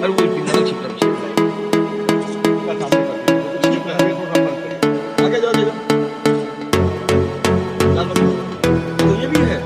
और वो पिंजरा छिपरा आगे जाओ देखो तो ये भी है।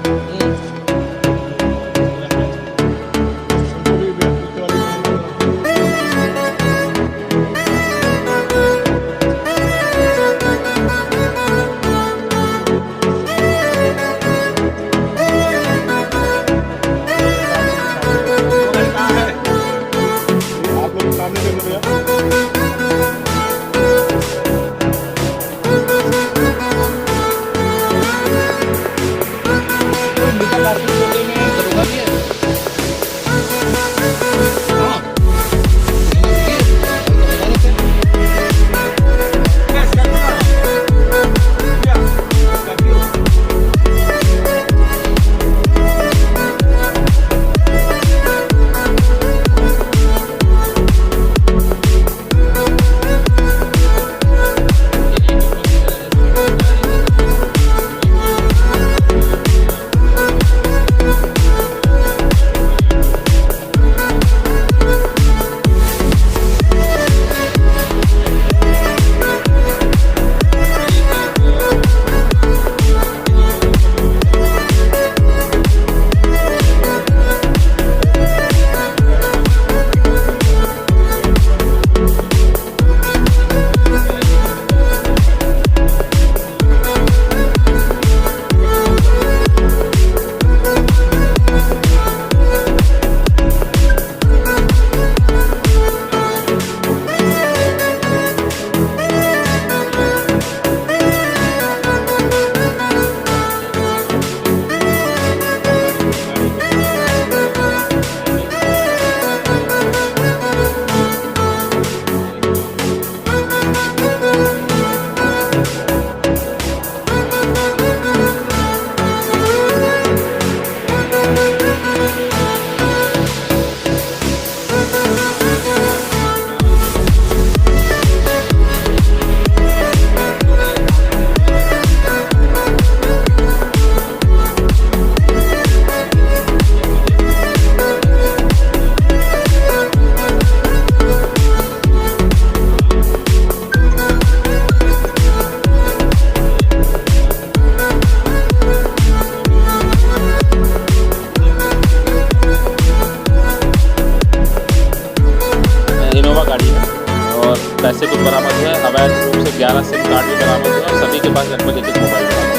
पैसे कुछ बरामद हुए, अवैध रूप से 11 सिम कार्ड भी बरामद हुए और सभी के पास लगभग एक मोबाइल बरामद।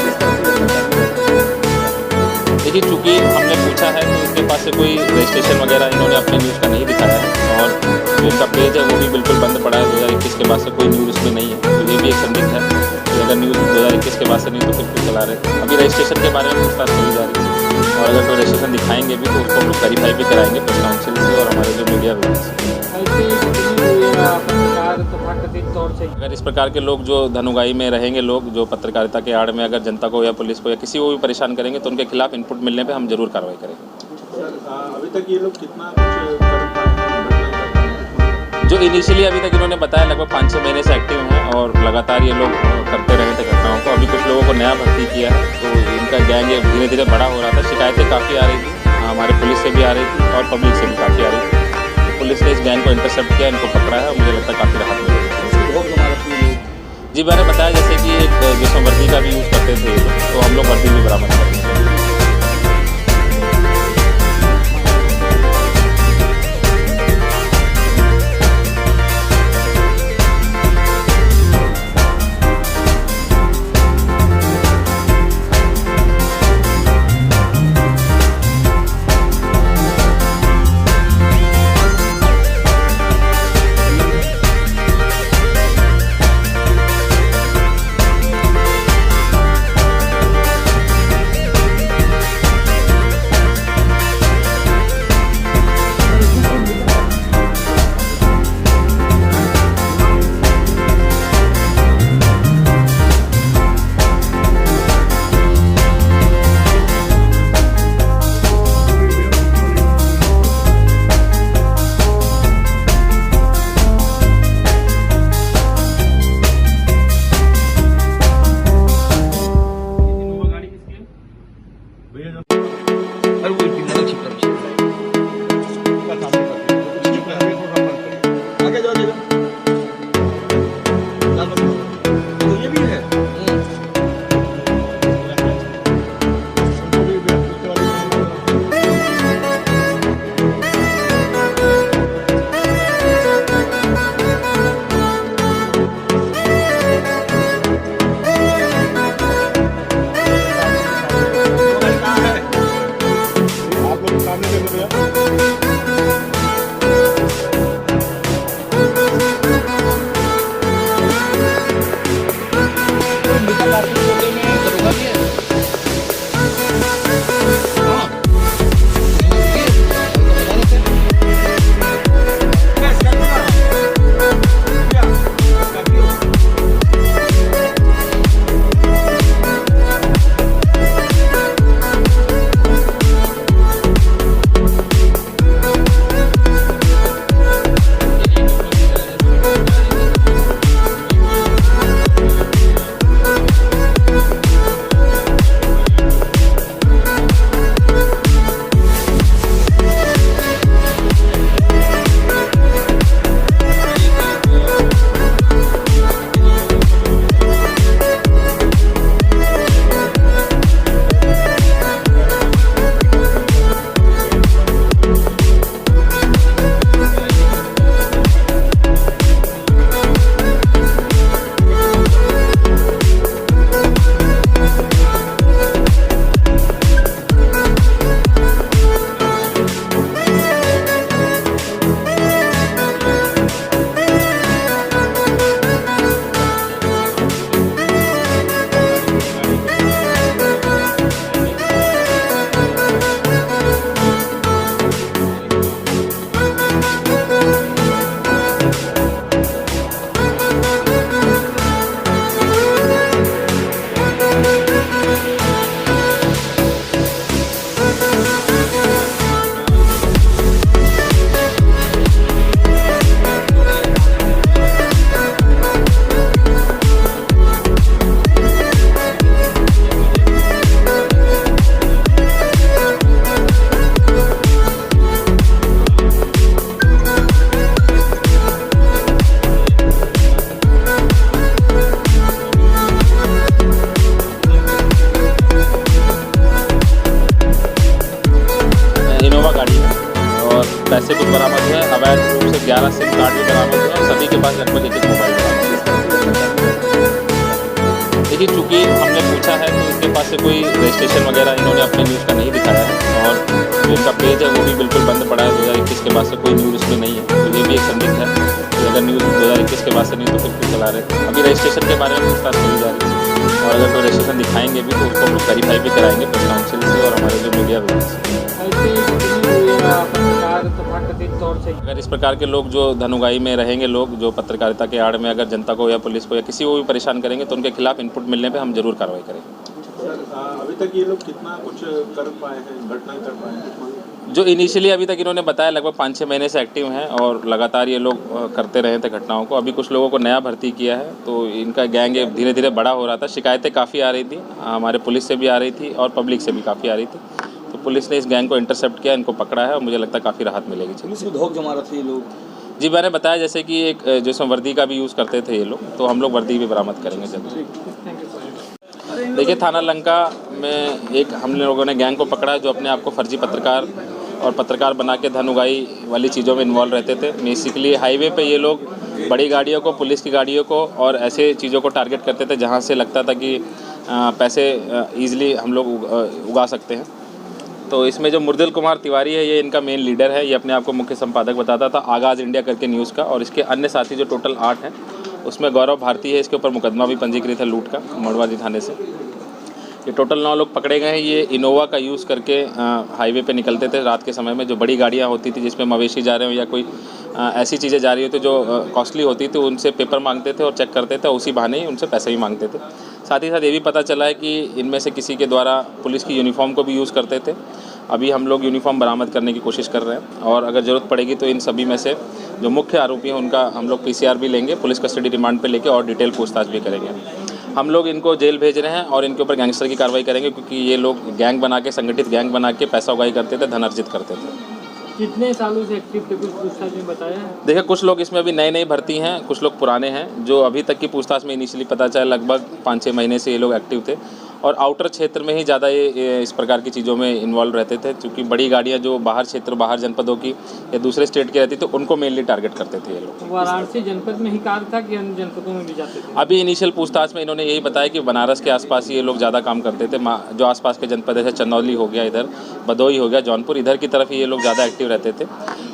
देखिए, चूँकि हमने पूछा है तो इनके पास से कोई रजिस्ट्रेशन वगैरह इन्होंने अपने न्यूज़ का नहीं दिखाया है और जो इनका पेज है वो भी बिल्कुल बंद पड़ा है। 2021 के बाद से कोई न्यूज़ उसमें नहीं है, तो ये भी एक संदिग्ध है कि अगर न्यूज़ 2021 के बाद से नहीं तो फिर क्यों चला रहे। अभी रजिस्ट्रेशन के बारे में पूछताछ करी जा रही है और अगर कोई रजिस्ट्रेशन दिखाएंगे भी तो उसको हम लोग वेरीफाई भी कराएंगे प्रेस काउंसिल से और हमारे जो मीडिया विभाग से। अगर इस प्रकार के लोग जो धनुगाई में रहेंगे, लोग जो पत्रकारिता के आड़ में अगर जनता को या पुलिस को या किसी को भी परेशान करेंगे तो उनके खिलाफ इनपुट मिलने पे हम जरूर कार्रवाई करेंगे। अभी तक ये लोग कितना जो इनिशियली अभी तक इन्होंने बताया लगभग 5-6 महीने से एक्टिव हैं और लगातार ये लोग करते रहे थे घटनाओं को। अभी कुछ लोगों को नया भर्ती किया है तो इनका गैंग धीरे धीरे बड़ा हो रहा था। शिकायतें काफ़ी आ रही थी, हमारे पुलिस से भी आ रही थी और पब्लिक से भी काफ़ी आ रही थी। पुलिस ने इस गैंग को इंटरसेप्ट किया, इनको पकड़ा है और मुझे लगता है काफ़ी राहत मिली। जी, मैंने बताया जैसे कि एक जिसमें वर्दी का भी यूज़ करते थे तो हम लोग वर्दी भी बरामद करते हैं। बरामद हुआ है। अवैध रूप से 11 सिम कार्ड भी बरामद हुए और सभी के पास लगभग एक मोबाइल बरामद है। देखिए, चूँकि हमने पूछा है तो इनके पास से कोई रजिस्ट्रेशन वगैरह इन्होंने अपने न्यूज़ का नहीं दिखाया है और जो इनका पेज है वो भी बिल्कुल बंद पड़ा है। 2021 के बाद से कोई न्यूज़ उसमें नहीं है, तो ये भी एक संदिग्ध है कि अगर न्यूज़ 2021 के बाद से नहीं तो फिर क्यों चला रहे। अभी रजिस्ट्रेशन के बारे में पूछताछ करी जा रही है और अगर कोई रजिस्ट्रेशन दिखाएंगे भी तो उसको हम लोग वेरीफाई भी कराएंगे प्रेस काउंसिल से और हमारे जो मीडिया विभाग से। अगर इस प्रकार के लोग जो धनुगाई में रहेंगे, लोग जो पत्रकारिता के आड़ में अगर जनता को या पुलिस को या किसी को भी परेशान करेंगे तो उनके खिलाफ इनपुट मिलने पे हम जरूर कार्रवाई करेंगे। सर, अभी तक ये लोग कितना कुछ कर पाए हैं, घटना कर पाए हैं? जो इनिशियली अभी तक इन्होंने बताया लगभग 5-6 महीने से एक्टिव हैं और लगातार ये लोग करते रहे थे घटनाओं को। अभी कुछ लोगों को नया भर्ती किया है तो इनका गैंग धीरे धीरे बड़ा हो रहा था। शिकायतें काफ़ी आ रही थी, हमारे पुलिस से भी आ रही थी और पब्लिक से भी काफ़ी आ रही थी, तो पुलिस ने इस गैंग को इंटरसेप्ट किया, इनको पकड़ा है और मुझे लगता है काफ़ी राहत मिलेगी। पुलिस में धोख जमा रहे थे ये लोग? जी, मैंने बताया जैसे कि एक जिसमें वर्दी का भी यूज़ करते थे ये लोग, तो हम लोग वर्दी भी बरामद करेंगे जल्द। देखिए, थाना लंका में एक हम लोगों ने गैंग को पकड़ा है जो अपने आप को फर्जी पत्रकार और पत्रकार बना के धन उगाई वाली चीज़ों में इन्वॉल्व रहते थे। बेसिकली हाईवे पे ये लोग बड़ी गाड़ियों को, पुलिस की गाड़ियों को और ऐसे चीज़ों को टारगेट करते थे जहाँ से लगता था कि पैसे ईज़िली हम लोग उगा सकते हैं। तो इसमें जो मुर्दिल कुमार तिवारी है ये इनका मेन लीडर है। ये अपने आप को मुख्य संपादक बताता था आगाज़ इंडिया करके न्यूज़ का, और इसके अन्य साथी जो टोटल 8 हैं उसमें गौरव भारती है, इसके ऊपर मुकदमा भी पंजीकृत है लूट का मड़वादी थाने से। ये टोटल 9 लोग पकड़े गए हैं। ये इनोवा का यूज़ करके हाईवे पे निकलते थे रात के समय में, जो बड़ी गाड़ियाँ होती थी जिसमें मवेशी जा रहे हो या कोई ऐसी चीज़ें जा रही होती जो कॉस्टली होती थी, उनसे पेपर मांगते थे और चेक करते थे, उसी बहाने ही उनसे पैसे भी मांगते थे। साथ ही साथ ये भी पता चला है कि इनमें से किसी के द्वारा पुलिस की यूनिफॉर्म को भी यूज़ करते थे। अभी हम लोग यूनिफॉर्म बरामद करने की कोशिश कर रहे हैं और अगर ज़रूरत पड़ेगी तो इन सभी में से जो मुख्य आरोपी हैं उनका हम लोग PCR भी लेंगे, पुलिस कस्टडी रिमांड पे लेके और डिटेल पूछताछ भी करेंगे। हम लोग इनको जेल भेज रहे हैं और इनके ऊपर गैंगस्टर की कार्रवाई करेंगे, क्योंकि ये लोग गैंग बना के, संगठित गैंग बना के पैसा उगाही करते थे, धन अर्जित करते थे। कितने सालों से एक्टिव थे, कुछ पूछताछ में बताया है? देखिए, कुछ लोग इसमें अभी नए भर्ती हैं, कुछ लोग पुराने हैं। जो अभी तक की पूछताछ में इनिशियली पता चला लगभग 5-6 महीने से ये लोग एक्टिव थे और आउटर क्षेत्र में ही ज़्यादा ये इस प्रकार की चीज़ों में इन्वॉल्व रहते थे, क्योंकि बड़ी गाड़ियाँ जो बाहर क्षेत्र, बाहर जनपदों की या दूसरे स्टेट की रहती थी उनको मेनली टारगेट करते थे ये लोग। वाराणसी जनपद में ही कार्य था कि अन्य जनपदों में भी जाते थे? अभी इनिशियल पूछताछ में इन्होंने यही बताया कि बनारस के आसपास ही ये लोग ज़्यादा काम करते थे। जो आसपास के जनपद जैसे चंदौली हो गया, इधर भदोही हो गया, जौनपुर, इधर की तरफ ये लोग ज़्यादा एक्टिव रहते थे।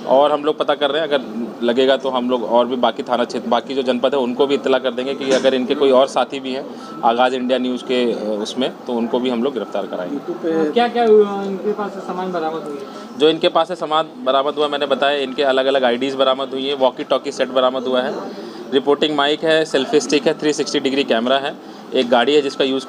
और हम लोग पता कर रहे हैं, अगर लगेगा तो हम लोग और भी बाकी थाना क्षेत्र, बाकी जो जनपद है उनको भी इत्तला कर देंगे कि अगर इनके कोई और साथी भी हैं आगाज़ इंडिया न्यूज़ के उसमें, तो उनको भी हम लोग गिरफ्तार कराएंगे। क्या क्या इनके पास से सामान बरामद हुई है? जो इनके पास से सामान बरामद हुआ, मैंने बताया, इनके अलग अलग IDs बरामद हुई हैं, वॉकी टॉकी सेट बरामद हुआ है, रिपोर्टिंग माइक है, सेल्फी स्टिक है, 360 डिग्री कैमरा है, एक गाड़ी है जिसका यूज़